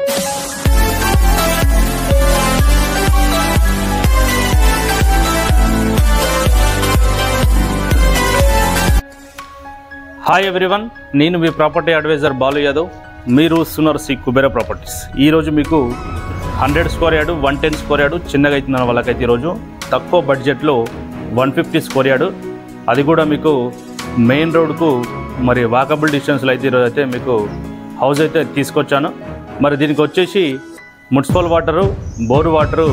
Hi everyone, నేను మీ property advisor Balu Yadav. మీరు చూస్తున్నారు శ్రీ కుబేర ప్రాపర్టీస్. ఈరోజు మీకు 100 స్క్వేర్ యార్డు 110 స్క్వేర్ యార్డు చిన్నగా అవుతున్న వాళ్ళకైతే ఈరోజు తక్కువ బడ్జెట్లో 150 స్క్వేర్ యార్డు, అది కూడా మీకు మెయిన్ రోడ్కు మరి వాకబుల్ డిస్టెన్స్లో అయితే ఈరోజు అయితే మీకు హౌస్ అయితే తీసుకొచ్చాను. మరి దీనికి వచ్చేసి మున్సిపల్ వాటరు, బోరు వాటరు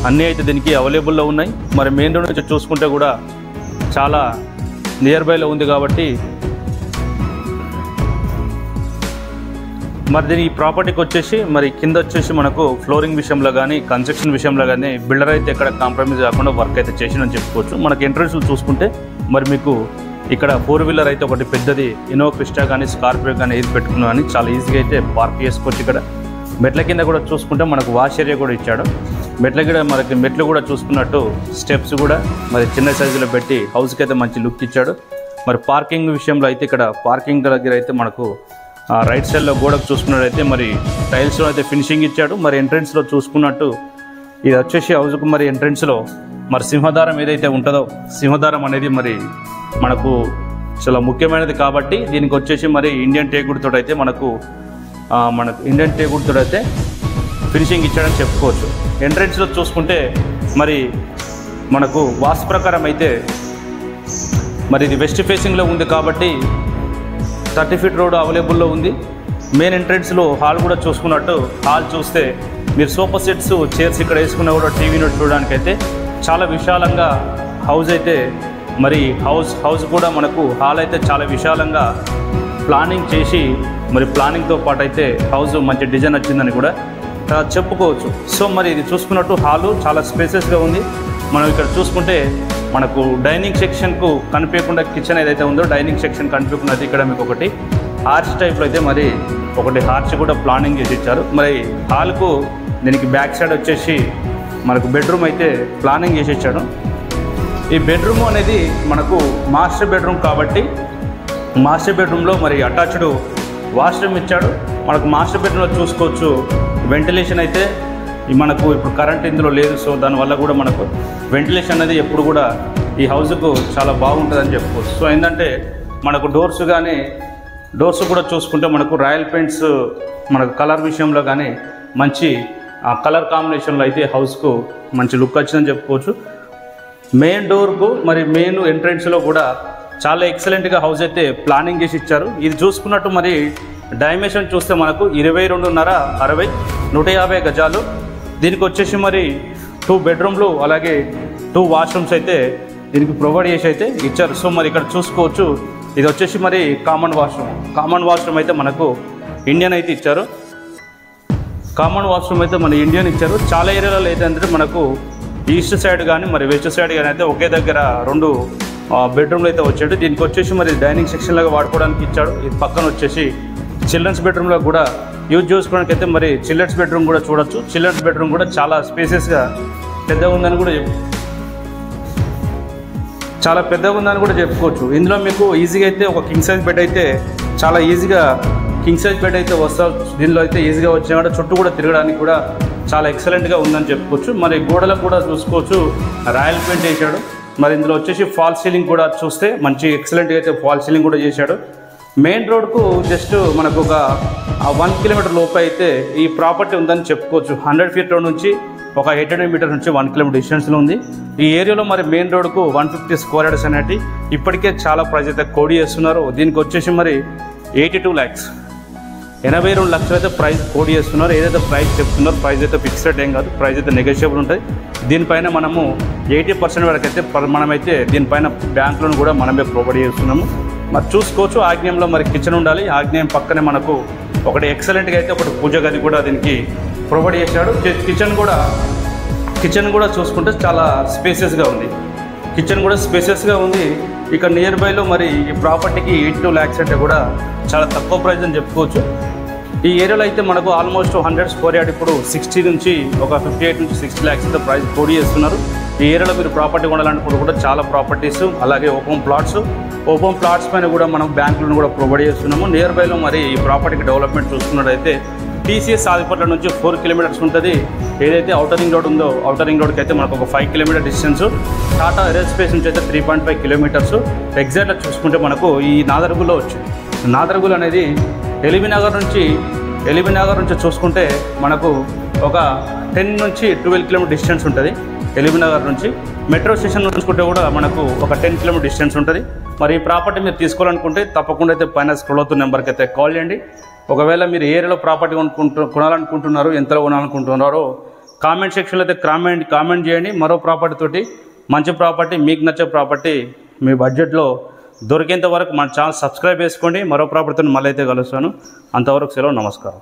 అన్నీ అయితే దీనికి అవైలబుల్లో ఉన్నాయి. మరి మెయిన్ రోడ్ నుంచి చూసుకుంటే కూడా చాలా నియర్ బైలో ఉంది కాబట్టి మరి దీని ఈ ప్రాపర్టీకి వచ్చేసి మరి కింద వచ్చేసి మనకు ఫ్లోరింగ్ విషయంలో కానీ కన్స్ట్రక్షన్ విషయంలో కానీ బిల్డర్ అయితే ఎక్కడ కాంప్రమైజ్ కాకుండా వర్క్ అయితే చేసిందని చెప్పుకోవచ్చు. మనకి ఎంట్రన్స్లు చూసుకుంటే మరి మీకు ఇక్కడ 4 వీలర్ అయితే ఒకటి పెద్దది ఇన్నోవా క్రిస్టా కానీ స్కార్పియో కానీ ఏది పెట్టుకున్నా కానీ చాలా ఈజీగా అయితే పార్క్ చేసుకోవచ్చు. ఇక్కడ మెట్ల కింద కూడా చూసుకుంటే మనకు వాష్ ఏరియా కూడా ఇచ్చాడు. మెట్లు కూడా చూసుకున్నట్టు స్టెప్స్ కూడా మరి చిన్న సైజులో పెట్టి హౌస్కి అయితే మంచి లుక్ ఇచ్చాడు. మరి పార్కింగ్ విషయంలో అయితే ఇక్కడ పార్కింగ్ దగ్గర అయితే మనకు రైట్ సైడ్లో గోడకు చూసుకున్నట్టయితే మరి టైల్స్లో అయితే ఫినిషింగ్ ఇచ్చాడు. మరి ఎంట్రెన్స్లో చూసుకున్నట్టు ఇది వచ్చేసి హౌస్కు మరి ఎంట్రెన్స్లో మరి సింహదారం ఏదైతే ఉంటుందో సింహదారం అనేది మరి మనకు చాలా ముఖ్యమైనది కాబట్టి దీనికి వచ్చేసి మరి ఇండియన్ టేకుడ్తో అయితే మనకు ఇండియన్ టేకుడ్తో అయితే ఫినిషింగ్ ఇచ్చాడని చెప్పుకోవచ్చు. ఎంట్రెన్స్లో చూసుకుంటే మరి మనకు వాస్తు ప్రకారం అయితే మరి ఇది వెస్ట్ ఫేసింగ్లో ఉంది కాబట్టి 30 ఫీట్ రోడ్ అవైలబుల్లో ఉంది. మెయిన్ ఎంట్రెన్స్లో హాల్ కూడా చూసుకున్నట్టు హాల్ చూస్తే మీరు సోఫా సెట్స్ చైర్స్ ఇక్కడ వేసుకున్నా కూడా టీవీని చూడడానికి అయితే చాలా విశాలంగా హౌస్ అయితే మరి హౌస్ కూడా మనకు హాల్ అయితే చాలా విశాలంగా ప్లానింగ్ చేసి మరి ప్లానింగ్తో పాటు అయితే హౌస్ మంచి డిజైన్ వచ్చిందని కూడా చెప్పుకోవచ్చు. సో మరి ఇది చూసుకున్నట్టు హాలు చాలా స్పేసెస్గా ఉంది. మనం ఇక్కడ చూసుకుంటే మనకు డైనింగ్ సెక్షన్కు కనిపించకుండా కిచెన్ ఏదైతే ఉందో డైనింగ్ సెక్షన్ కనిపించుకున్నది ఇక్కడ మీకు ఒకటి ఆర్చ్ టైప్లో అయితే మరి ఒకటి ఆర్చ్ కూడా ప్లానింగ్ చేసి ఇచ్చారు. మరి హాల్కు దీనికి బ్యాక్ సైడ్ వచ్చేసి మనకు బెడ్రూమ్ అయితే ప్లానింగ్ చేసి ఇచ్చాడు. ఈ బెడ్రూమ్ అనేది మనకు మాస్టర్ బెడ్రూమ్ కాబట్టి మాస్టర్ బెడ్రూమ్లో మరి అటాచ్డ్ వాష్రూమ్ ఇచ్చాడు. మనకు మాస్టర్ బెడ్రూమ్లో చూసుకోవచ్చు వెంటిలేషన్ అయితే మనకు ఇప్పుడు కరెంట్ ఇందులో లేదు. సో దానివల్ల కూడా మనకు వెంటిలేషన్ అనేది ఎప్పుడు కూడా ఈ హౌస్కు చాలా బాగుంటుందని చెప్పుకోవచ్చు. సో ఏంటంటే మనకు డోర్స్ కూడా చూసుకుంటే మనకు రాయల్ పెయింట్స్ మనకు కలర్ విషయంలో కానీ మంచి కలర్ కాంబినేషన్లో అయితే హౌస్కు మంచి లుక్ వచ్చిందని చెప్పుకోవచ్చు. మెయిన్ డోర్కు మరి మెయిన్ ఎంట్రెన్స్లో కూడా చాలా ఎక్సలెంట్గా హౌస్ అయితే ప్లానింగ్ చేసి ఇచ్చారు. ఇది చూసుకున్నట్టు మరి డైమెన్షన్ చూస్తే మనకు 22.5 60 150 గజాలు. దీనికి వచ్చేసి మరి 2 బెడ్రూమ్లు అలాగే 2 వాష్రూమ్స్ అయితే దీనికి ప్రొవైడ్ చేసి అయితే ఇచ్చారు. సో మరి ఇక్కడ చూసుకోవచ్చు ఇది వచ్చేసి మరి కామన్ వాష్రూమ్ అయితే మనకు ఇండియన్ అయితే ఇచ్చారు. కామన్ వాష్రూమ్ అయితే మన ఇండియన్ ఇచ్చారు. చాలా ఏరియాలలో ఏంటంటే మనకు ఈస్ట్ సైడ్ కానీ మరి వెస్ట్ సైడ్ కానీ అయితే ఒకే దగ్గర 2 బెడ్రూమ్లు అయితే వచ్చాడు. దీనికి వచ్చేసి మరి డైనింగ్ సెక్షన్ లాగా వాడుకోవడానికి ఇచ్చాడు. ఇది పక్కన వచ్చేసి చిల్డ్రన్స్ బెడ్రూమ్లో కూడా యూజ్ చేసుకోవడానికి అయితే మరి చిల్డ్రన్స్ బెడ్రూమ్ కూడా చూడొచ్చు. చిల్డ్రన్స్ బెడ్రూమ్ కూడా చాలా స్పేసెస్గా పెద్దగా ఉందని కూడా చెప్పుకోవచ్చు. ఇందులో మీకు ఈజీగా అయితే ఒక కింగ్ సైజ్ బెడ్ అయితే చాలా ఈజీగా వస్తారు. దీనిలో అయితే ఈజీగా వచ్చినా కూడా చుట్టూ కూడా తిరగడానికి కూడా చాలా ఎక్సలెంట్గా ఉందని చెప్పుకోవచ్చు. మరి గోడలకు కూడా చూసుకోవచ్చు రాయల్ పెయింట్ వేసాడు. మరి ఇందులో వచ్చేసి ఫాల్ సీలింగ్ కూడా చూస్తే మంచి ఎక్సలెంట్గా అయితే ఫాల్ సీలింగ్ కూడా చేశాడు. మెయిన్ రోడ్కు జస్ట్ మనకు ఒక 1 కిలోమీటర్ లోపు అయితే ఈ ప్రాపర్టీ ఉందని చెప్పుకోవచ్చు. 100 ఫీట్ రోడ్ నుంచి ఒక 800 మీటర్ నుంచి 1 కిలోమీటర్ డిస్టెన్స్లో ఉంది. ఈ ఏరియాలో మరి మెయిన్ రోడ్కు 150 స్క్వేర్ యార్డ్స్ అనేవి ఇప్పటికే చాలా ప్రైస్ అయితే కోడి చేస్తున్నారు. దీనికి వచ్చేసి మరి 82 lakhs 82 లక్షలు అయితే ప్రైస్ కోడి చేస్తున్నారు. ఏదైతే ప్రైస్ చెప్తున్నారో ప్రైస్ అయితే ఫిక్స్డ్ ఏం కాదు, ప్రైస్ అయితే నెగోషియబుల్ ఉంటుంది. దీనిపైన మనము 80% వరకు అయితే మనమైతే దీనిపైన బ్యాంక్ లోన్ కూడా మనమే ప్రొవైడ్ చేస్తున్నాము. మరి చూసుకోవచ్చు ఆగ్నేయంలో మరి కిచెన్ ఉండాలి. ఆగ్నేయం పక్కనే మనకు ఒకటి ఎక్సలెంట్గా అయితే ఒకటి పూజ గది కూడా దీనికి ప్రొవైడ్ చేశాడు. కిచెన్ కూడా చూసుకుంటే చాలా స్పేసెస్గా ఉంది. ఇక నియర్ బైలో మరి ఈ ప్రాపర్టీకి 82 lakhs అంటే కూడా చాలా తక్కువ ప్రైస్ అని చెప్పుకోవచ్చు. ఈ ఏరియాలో అయితే మనకు ఆల్మోస్ట్ 100 స్క్వేర్ యార్డ్ ఇప్పుడు 60 నుంచి ఒక 58 నుంచి 60 lakhs అయితే ప్రైస్ కోడి చేస్తున్నారు. ఈ ఏరియాలో మీరు ప్రాపర్టీ కొనాలనుకుంటే కూడా చాలా ప్రాపర్టీస్ అలాగే ఓపెన్ ప్లాట్స్ పైన కూడా మనం బ్యాంక్ లోన్ కూడా ప్రొవైడ్ చేస్తున్నాము. నియర్ బైలో మరి ఈ ప్రాపర్టీకి డెవలప్మెంట్ చూసుకున్నట్టయితే TCS ఆదిపట్ల నుంచి 4 కిలోమీటర్స్ ఉంటుంది. ఏదైతే ఔటర్ రింగ్ రోడ్ ఉందో ఔటర్ రింగ్ రోడ్కి అయితే మనకు ఒక 5 కిలోమీటర్ డిస్టెన్స్. టాటా ఏరోస్పేస్ నుంచి అయితే 3.5 కిలోమీటర్స్. ఎగ్జాక్ట్గా చూసుకుంటే మనకు ఈ నాదర్గుల్లో వచ్చింది. నాదర్గుల్ అనేది ఎల్బీ నగర్ నుంచి చూసుకుంటే మనకు ఒక 10 నుంచి 12 కిలోమీటర్ డిస్టెన్స్ ఉంటుంది. ఎల్బీ నగర్ నుంచి మెట్రో స్టేషన్ చూసుకుంటే కూడా మనకు ఒక 10 కిలోమీటర్ డిస్టెన్స్ ఉంటుంది. మరి ఈ ప్రాపర్టీ మీరు తీసుకోవాలనుకుంటే తప్పకుండా అయితే పైన స్క్రోల్ అవుతున్న నెంబర్కి అయితే కాల్ చేయండి. ఒకవేళ మీరు ఏరియాలో ప్రాపర్టీ కొనాలనుకుంటున్నారో ఎంతలో కొనాలనుకుంటున్నారో కామెంట్ సెక్షన్లో అయితే కామెంట్ చేయండి. మరో ప్రాపర్టీ తోటి మంచి ప్రాపర్టీ మీకు నచ్చే ప్రాపర్టీ మీ బడ్జెట్లో దొరికేంత వరకు మన ఛానల్ సబ్స్క్రైబ్ చేసుకోండి. మరో ప్రాపర్టీతో మళ్ళీ అయితే కలుస్తాను. అంతవరకు సెలవు, నమస్కారం.